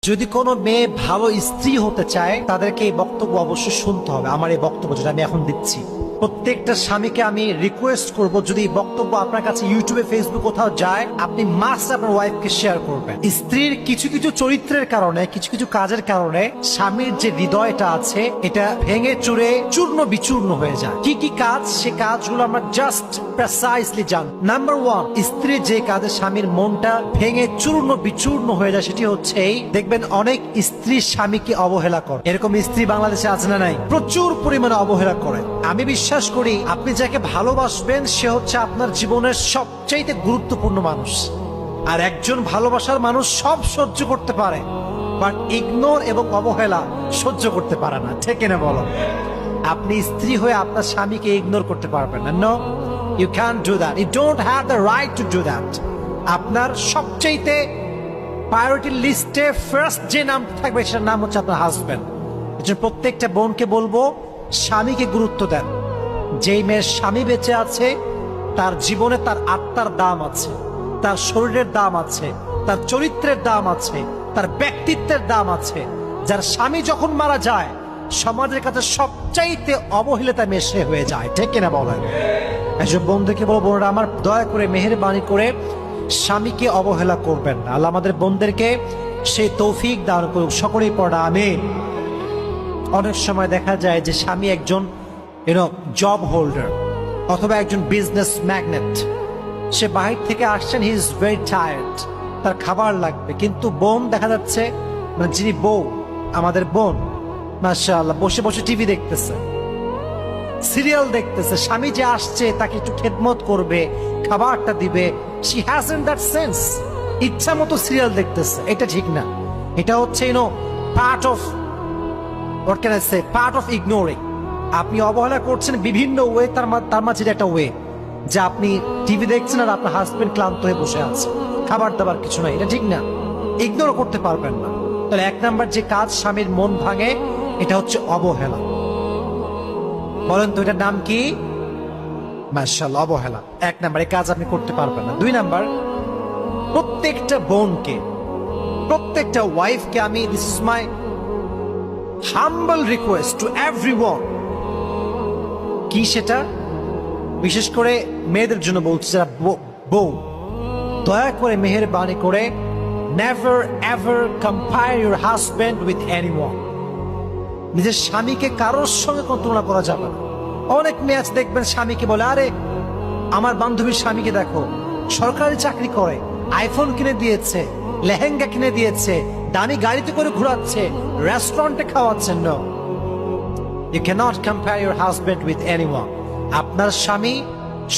যদি কোনো মেয়ে ভালো স্ত্রী হতে চায় তাদেরকে এই বক্তব্য অবশ্যই শুনতে হবে। আমার এই বক্তব্য যেটা আমি এখন দিচ্ছি, প্রত্যেকটা স্বামীকে আমি রিকোয়েস্ট করব, যদি এই বক্তব্য আপনার কাছে ইউটিউবে ফেসবুক কোথাও যায়, আপনি মাস্ট আপনার ওয়াইফকে শেয়ার করবেন। স্ত্রীর কিছু কিছু চরিত্রের কারণে, কিছু কিছু কাজের কারণে স্বামীর যে হৃদয়টা আছে এটা ভেঙে চুরে চূর্ণ বিচূর্ণ হয়ে যায়। কি কি কাজ, সে কাজগুলো আমরা জাস্ট প্রেসাইসলি জান। নাম্বার ওয়ান, স্ত্রীর যে কাজে স্বামীর মনটা ভেঙে চূর্ণ বিচূর্ণ হয়ে যায় সেটি হচ্ছে এই, দেখবেন অনেক স্ত্রী স্বামীকে অবহেলা করে। এরকম স্ত্রী বাংলাদেশে আছে না নাই? প্রচুর পরিমাণে অবহেলা করে। আমি বিশ্বাস করি আপনি যাকে ভালোবাসবেন সে হচ্ছে আপনার জীবনের সবচেয়ে গুরুত্বপূর্ণ মানুষ। আর একজন ভালোবাসার মানুষ সব সহ্য করতে পারে, বাট ইগনোর এবং অবহেলা সহ্য করতে পারে না। ঠিক না বলো? আপনি স্ত্রী হয়ে আপনার স্বামীকে ইগনোর করতে পারবেন না। No, you can do that. You don't have the right to do that. আপনার সবচেয়ে প্রায়োরিটি লিস্টে ফার্স্ট যে নাম থাকবে সেটার নাম হচ্ছে আপনার হাজবেন্ড। প্রত্যেকটা বোনকে বলবো, স্বামীকে গুরুত্ব দেন। যেই মেয়ের স্বামী বেঁচে আছে তার জীবনে তার আত্মার দাম আছে, তার শরীরের দাম আছে, তার চরিত্রের দাম আছে, তার ব্যক্তিত্বের দাম আছে। যার স্বামী যখন মারা যায় সমাজের কাছে সবচাইতে অবহেলিতা মেশে হয়ে যায়। ঠিক কিনা বলেন? এসব বন্ধুকে বলবো, বোনরা আমার, দয়া করে মেহেরবানি করে স্বামীকে অবহেলা করবেন না। আল্লাহ আমাদের বোনদেরকে সেই তৌফিক দান করুক। সকলেই পড়া আমিন। অনেক সময় দেখা যায় যে স্বামী একজন জব হোল্ডার অথবা একজন বিজনেস ম্যাগনেট, সে বাহির থেকে আসছেন, হি ইজ ভেরি টায়ার্ড, তার খাবার লাগবে, কিন্তু বোন দেখা যাচ্ছে, মানে যিনি বউ, আমাদের বোন মাশাআল্লাহ বসে বসে টিভি দেখতেছে, সিরিয়াল দেখতেছে। স্বামী যে আসছে তাকে একটু খেদমত করবে, খাবারটা দিবে, শি হ্যাজন্ট দ্যাট সেন্স। ইচ্ছা মতো সিরিয়াল দেখতেছে, এটা ঠিক না। এটা হচ্ছে part of, what can I say, part of ignoring। আপনি অবহেলা করছেন বিভিন্ন ওয়ে, তার মাঝে একটা ওয়ে যে আপনি টিভি দেখছেন আর আপনার হাজবেন্ড ক্লান্ত হয়ে বসে আছে, খাবার দাবার কিছু নাই, এটা ঠিক না। ইগনোর করতে পারবেন না। তাহলে এক নাম্বার যে কাজ স্বামীর মন ভাঙে এটা হচ্ছে অবহেলা। বলেন তো এটার নাম কি? মাশাআল্লাহ, অবহেলা। এক নাম্বার, এই কাজ আপনি করতে পারবেন না। দুই নাম্বার, প্রত্যেকটা বোনকে, প্রত্যেকটা ওয়াইফকে আমি, this is my humble request to everyone, কি সেটা বিশেষ করে মেয়েদের জন্য বলছি যারা বউ, দয়া করে মেহেরবানি করে never ever compare your husband with anyone। নিজের স্বামীকে কারোর সঙ্গে কোনো তুলনা করা যাবে না। অনেক মেয়ে আছে দেখবেন স্বামীকে বলে, আরে আমার বান্ধবীর স্বামীকে দেখো, সরকারি চাকরি করে, আইফোন কিনে দিয়েছে, লেহেঙ্গা কিনে দিয়েছে, দামি গাড়িতে করে ঘোরাচ্ছে, রেস্টুরেন্টে খাওয়াচ্ছেন। No, you can't compare your husband with anyone. আপনার স্বামী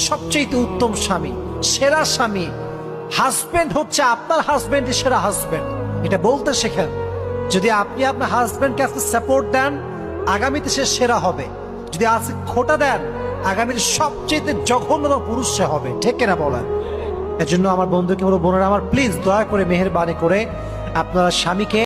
সবচেয়ে উত্তম স্বামী, সেরা স্বামী। হাজবেন্ড হচ্ছে আপনার হাজবেন্ডের সেরা হাজবেন্ড, এটা বলতে শেখেন। যদি আপনি আপনার হাজবেন্ডকে আজকে সাপোর্ট দেন, আগামীতে সে সেরা হবে। যদি আজকে খোটা দেন, আগামীতে সবচেয়ে জঘন্য পুরুষ সে হবে। ঠিক কিনা বলেন? এর জন্য আমার বন্ধুকে বলবো, বোনেরা আমার, প্লিজ দয়া করে মেহেরবানি করে আপনারা স্বামীকে